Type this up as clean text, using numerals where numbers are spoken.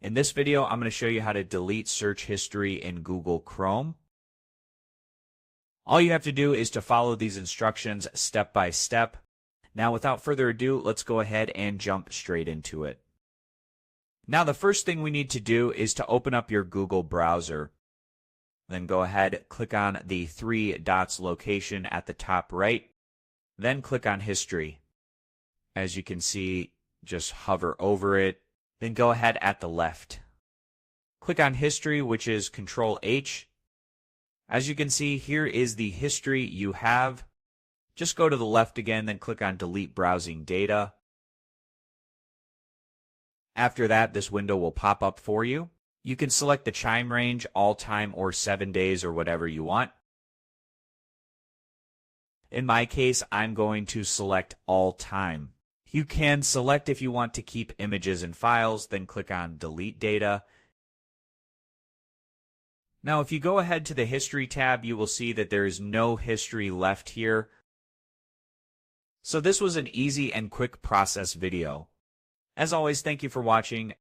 In this video, I'm going to show you how to delete search history in Google Chrome. All you have to do is to follow these instructions step by step. Now, without further ado, let's go ahead and jump straight into it. Now, the first thing we need to do is to open up your Google browser. Then go ahead, click on the three dots location at the top right. Then click on History. As you can see, just hover over it. Then go ahead at the left. Click on History, which is Control H. As you can see, here is the history you have. Just go to the left again, then click on Delete Browsing Data. After that, this window will pop up for you. You can select the time range, all time, or 7 days, or whatever you want. In my case, I'm going to select all time. You can select if you want to keep images and files, then click on Delete Data. Now, if you go ahead to the History tab, you will see that there is no history left here. So this was an easy and quick process video. As always, thank you for watching.